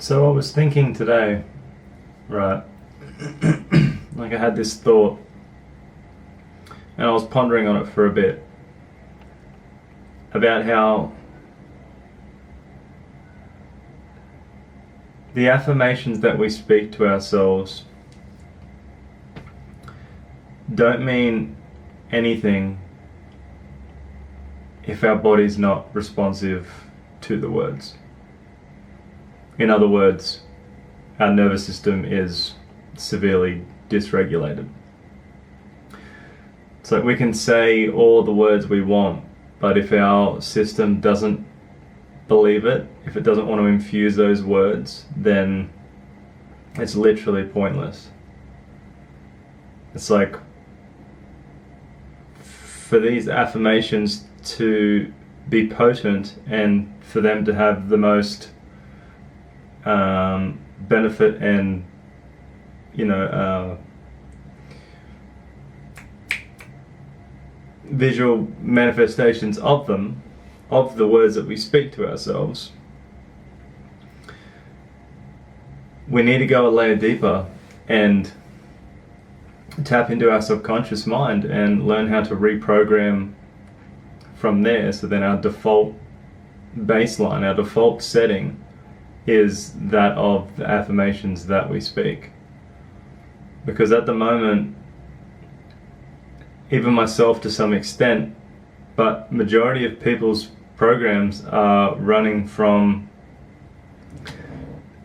So I was thinking today, right, like I had this thought and I was pondering on it for a bit about how the affirmations that we speak to ourselves don't mean anything if our body's not responsive to the words. In other words, our nervous system is severely dysregulated. It's like we can say all the words we want, but if our system doesn't believe it, if it doesn't want to infuse those words, then it's literally pointless. It's like for these affirmations to be potent and for them to have the most benefit and visual manifestations of them, of the words that we speak to ourselves, we need to go a layer deeper and tap into our subconscious mind and learn how to reprogram from there. So then our default baseline, our default setting is that of the affirmations that we speak. Because at the moment, even myself to some extent, but majority of people's programs are running from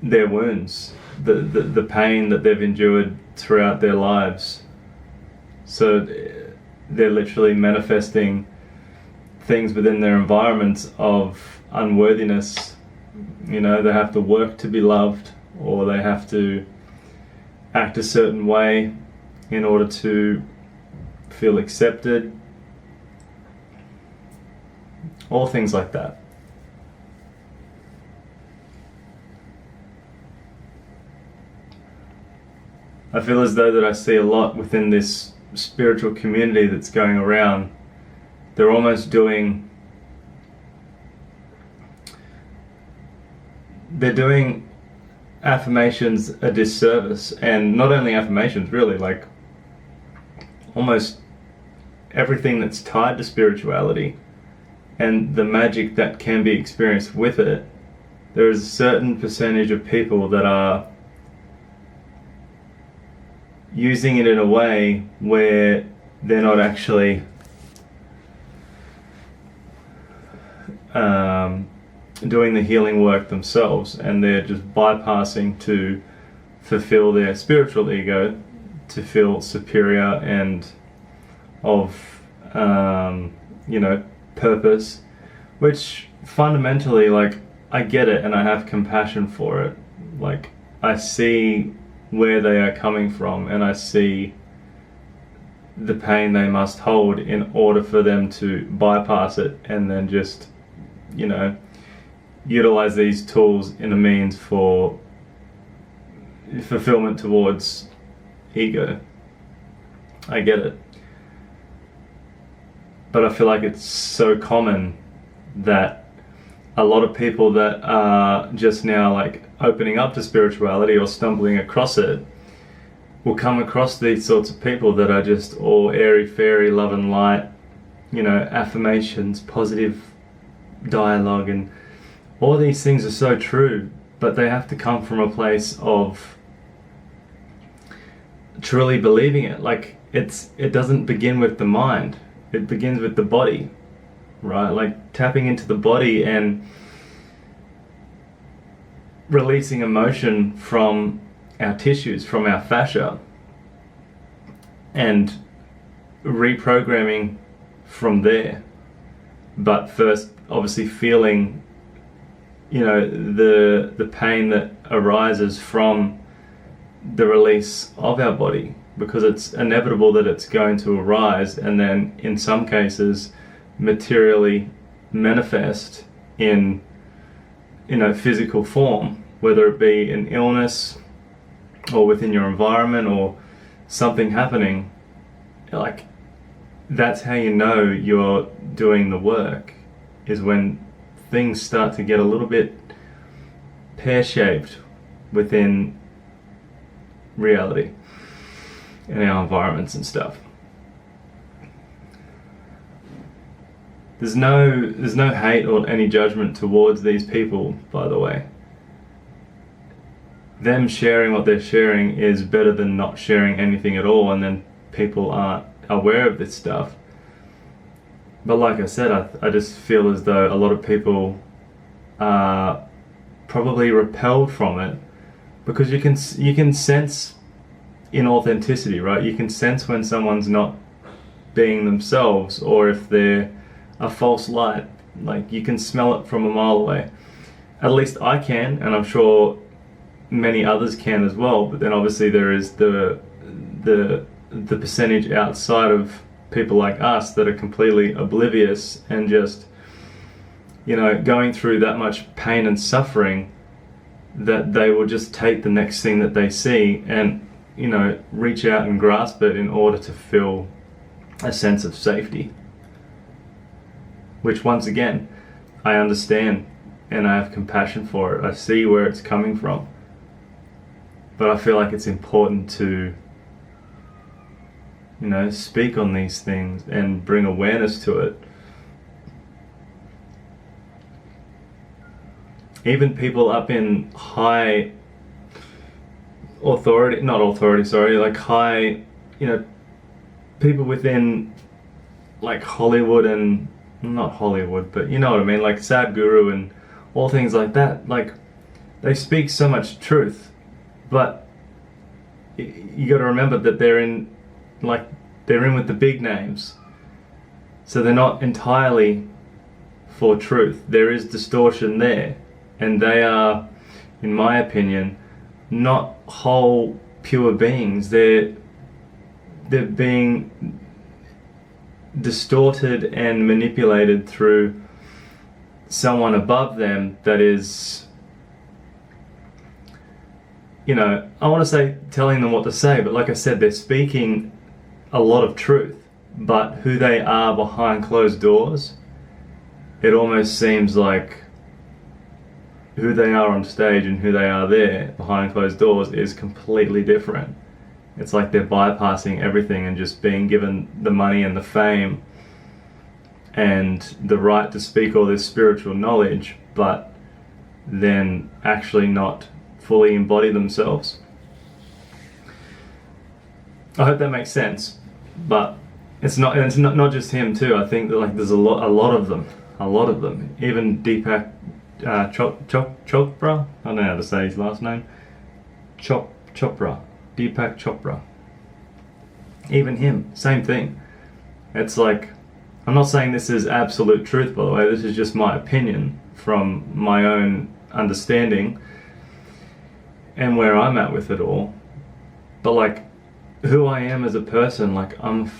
their wounds, the pain that they've endured throughout their lives. So they're literally manifesting things within their environments of unworthiness. They have to work to be loved, or they have to act a certain way in order to feel accepted, all things like that. I feel as though that I see a lot within this spiritual community that's going around. They're almost doing affirmations a disservice, and not only affirmations, really, like almost everything that's tied to spirituality and the magic that can be experienced with it. There is a certain percentage of people that are using it in a way where they're not actually doing the healing work themselves, and they're just bypassing to fulfill their spiritual ego, to feel superior and of purpose, which fundamentally, like, I get it and I have compassion for it. Like, I see where they are coming from and I see the pain they must hold in order for them to bypass it and then just utilize these tools in a means for fulfillment towards ego. I get it. But I feel like it's so common that a lot of people that are just now like opening up to spirituality or stumbling across it will come across these sorts of people that are just all airy-fairy, love and light, affirmations, positive dialogue, and all these things are so true, but they have to come from a place of truly believing it. Like, it doesn't begin with the mind, it begins with the body, right? Like tapping into the body and releasing emotion from our tissues, from our fascia, and reprogramming from there. But first, obviously, feeling the pain that arises from the release of our body, because it's inevitable that it's going to arise and then in some cases materially manifest in physical form, whether it be an illness or within your environment or something happening. Like, that's how you know you're doing the work, is when things start to get a little bit pear-shaped within reality in our environments and stuff. There's no hate or any judgment towards these people, by the way. Them sharing what they're sharing is better than not sharing anything at all, and then people aren't aware of this stuff. But like I said, I just feel as though a lot of people are probably repelled from it, because you can sense inauthenticity, right? You can sense when someone's not being themselves, or if they're a false light. Like, you can smell it from a mile away. At least I can, and I'm sure many others can as well. But then obviously there is the percentage outside of people like us that are completely oblivious and just, you know, going through that much pain and suffering that they will just take the next thing that they see and, you know, reach out and grasp it in order to feel a sense of safety. Which, once again, I understand and I have compassion for it. I see where it's coming from. But I feel like it's important to, you know, speak on these things and bring awareness to it. Even people up in high authority, like high, you know, people within like Hollywood and, not Hollywood, but you know what I mean, like Sadhguru and all things like that, like they speak so much truth, but you got to remember that they're in with the big names, so they're not entirely for truth. There is distortion there, and they are, in my opinion, not whole pure beings. They're being distorted and manipulated through someone above them that is, you know, I want to say telling them what to say, but like I said, they're speaking a lot of truth, but who they are behind closed doors, it almost seems like who they are on stage and who they are there behind closed doors is completely different. It's like they're bypassing everything and just being given the money and the fame and the right to speak all this spiritual knowledge, but then actually not fully embody themselves. I hope that makes sense, but it's not just him too. I think that like there's a lot of them. Even Deepak Chopra. I don't know how to say his last name. Chopra. Deepak Chopra. Even him, same thing. It's like, I'm not saying this is absolute truth, by the way. This is just my opinion from my own understanding and where I'm at with it all. But like, who I am as a person, like I'm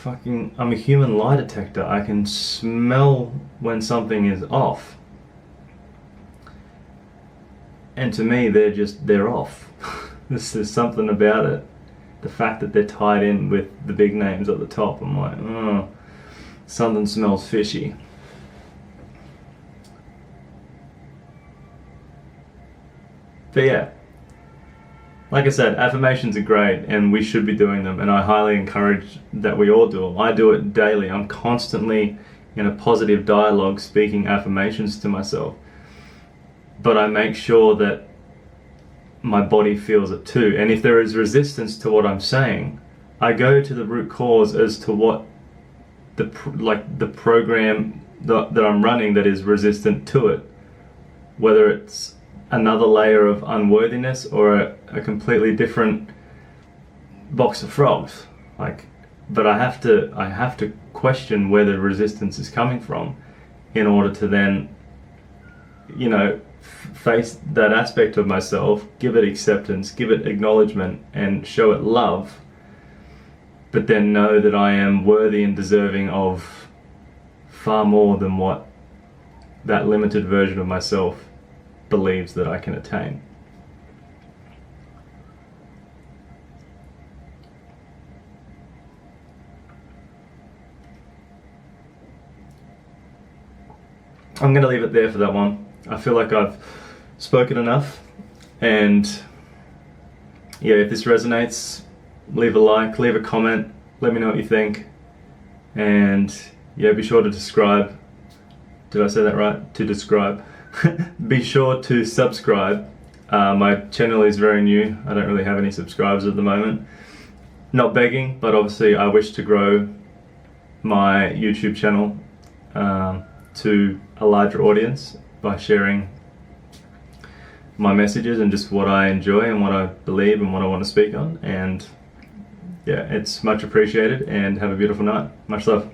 a human lie detector. I can smell when something is off. And to me, they're off. There's something about it. The fact that they're tied in with the big names at the top, I'm like, oh, something smells fishy. But yeah, like I said, affirmations are great and we should be doing them, and I highly encourage that we all do them. I do it daily. I'm constantly in a positive dialogue speaking affirmations to myself. But I make sure that my body feels it too. And if there is resistance to what I'm saying, I go to the root cause as to what the program that I'm running that is resistant to it. Whether it's another layer of unworthiness or a completely different box of frogs. But I have to question where the resistance is coming from in order to then, you know, face that aspect of myself, give it acceptance, give it acknowledgement, and show it love, but then know that I am worthy and deserving of far more than what that limited version of myself believes that I can attain. I'm going to leave it there for that one. I feel like I've spoken enough, and yeah, if this resonates, leave a like, leave a comment, let me know what you think, and yeah, be sure to subscribe. Did I say that right? To describe. Be sure to subscribe. My channel is very new. I don't really have any subscribers at the moment. Not begging, but obviously I wish to grow my YouTube channel to a larger audience by sharing my messages and just what I enjoy and what I believe and what I want to speak on. And yeah, it's much appreciated, and have a beautiful night. Much love.